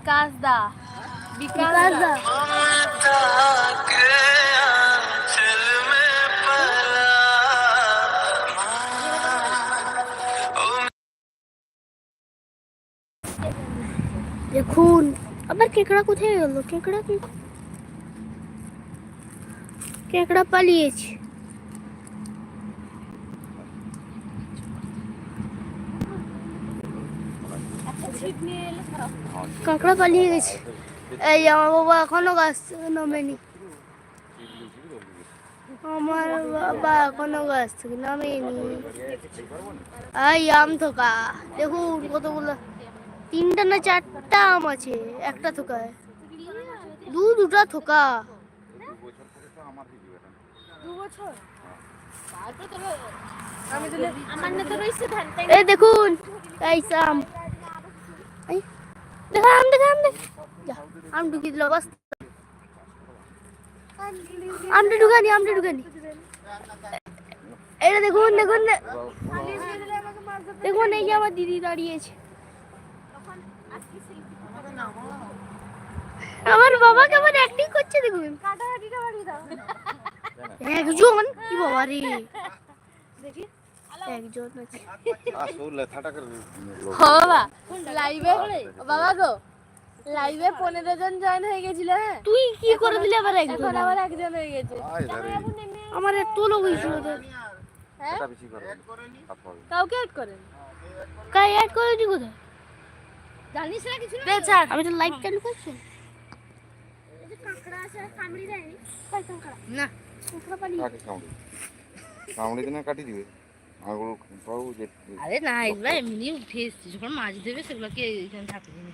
বিকাশ দা বিকাশ দা দেখুন আবার কেকড়া কোথায় গেল? কেকড়া পালিয়েছে। কাঁকড়া পালিয়ে গেছে। এই আমার বাবা এখনো গাছ থেকে নামেনি। আমার বাবা এখনো গাছ থেকে নামেনি। এই আম থোকা দেখুন কতগুলো, 3টা না 4টা আম আছে একটা থোকায়। দুটা থোকা। এই দেখুন এই আম, আম ঢুকিয়ে দিল। আমটা ঢুকানি এটা দেখুন দেখুন এই যে আমার দিদি দাঁড়িয়েছে। আমার বাবা কেমন অ্যাক্টিং করছে দেখুন। একজন কি বাবা রে, একজন আছে। বাবা লাইভে বাবা গো লাইভে 15 জন জয়েন হয়ে গেছিল। হ্যাঁ তুই কি করে দিলি আবার একজন? এখন আবার একজন হয়ে গেছে। আমার এত লোক হয়েছিল। হ্যাঁ কাউকে অ্যাড করেন? কাই অ্যাড করে দি কোথায় জানিস না কিছু না? স্যার আমি তো লাইভ চালু করছি। এই যে কাঁকড়া আছে কামড়ি দেয়নি? কাই কাঁকড়া না কাঁকড়া পালিয়ে কামড়ি দিনে কাটি দিবে আগুলো পাবো যে। আরে না এগুলো এমনি ফেস যখন মাছ দেবে সেগুলোকে এখানে থাকবে না,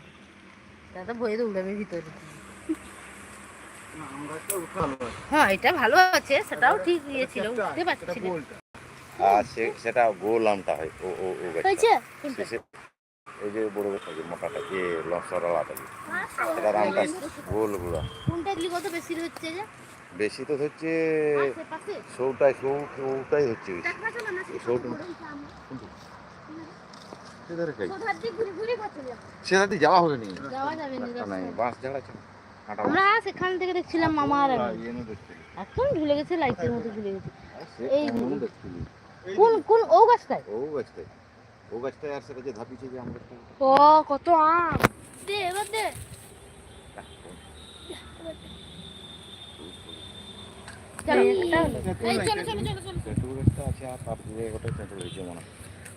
দাদা বয়ে দৌড়াবে ভিতরে। হ্যাঁ এটা ভালো আছে, সেটাও ঠিক দিয়েছিল, উঠতে পারছি না। আর সেটা গোল আমটা হয় ও ও ও হয়েছে। এই যে বড় গাছটা যে মোটাটা যে লসরালাটা সেটার আমটা গোল গুলা। কোনটা দিলি কত বেশি হচ্ছে যে? বেশি তো হচ্ছে পাশে সৌটাই হচ্ছে সেটা যাওয়া হবে নি, যাওয়া যাবে না। বাস ঝাড়া আমরা সেখান থেকে দেখছিলাম মামা আর এখন ঝুলে গেছে, লাইটের মতো ঝুলে গেছে। এই কোন ও গাছটায় আর সেটা যে ধাপিছে যে আমরা ও কত আম দে এবার দে।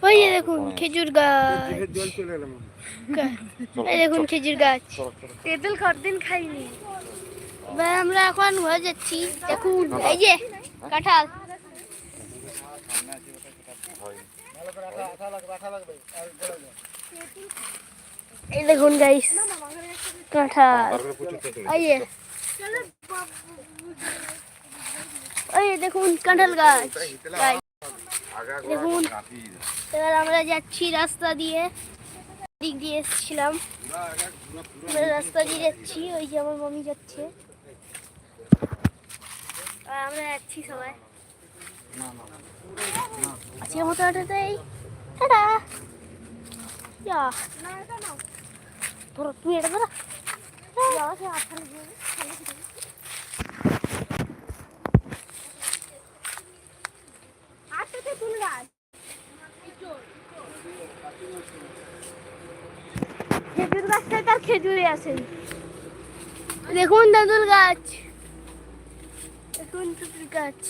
ওই যে দেখুন খেজুর গাছ, এই দেখুন খেজুর গাছ। তেঁতুল কতদিন খাইনি। এবার আমরা এখন হয়ে যাচ্ছি। দেখুন এই যে কাঁঠাল। এই দেখুন গাইস কাঁঠাল। এই দেখুন কাঁঠাল গাছ। দেখুন এবার আমরা যাচ্ছি রাস্তা দিয়ে, দিক দিয়ে এসেছিলাম, রাস্তা দিয়ে যাচ্ছি। ওই যে আমার মামি যাচ্ছে আর আমরা যাচ্ছি সবাই। আজকের মতো এটাতেই টাটা। ধরো তুই এটা ধরো। খেজুর গাছটায় তার খেজুরে আছে। দেখুন তেঁতুল গাছ, দেখুন তেঁতুল গাছ।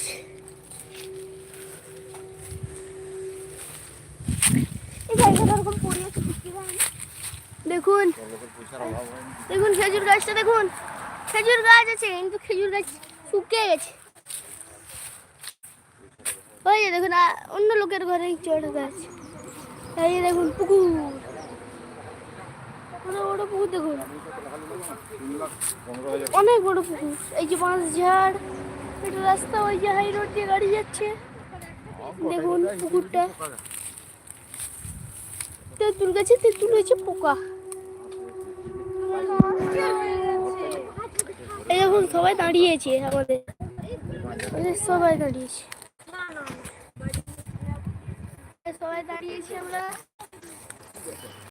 দেখুন দেখুন খেজুর গাছটা, দেখুন খেজুর গাছ আছে কিন্তু খেজুর গাছ শুকিয়ে গেছে। ওই যে দেখুন অন্য লোকের ঘরে চড় গাছ। এই দেখুন পুকুর, বড় পুকুর দেখুন, অনেক বড় পুকুর। এই যে বাঁশ ঝাড়, এটা রাস্তা, ওই যে হাই রোড দিয়ে গাড়ি যাচ্ছে। দেখুন পুকুরটা, তেঁতুল গাছে তেঁতুল হয়েছে পোকা। এই দেখুন সবাই দাঁড়িয়েছে, আমাদের সবাই দাঁড়িয়েছে, আমরা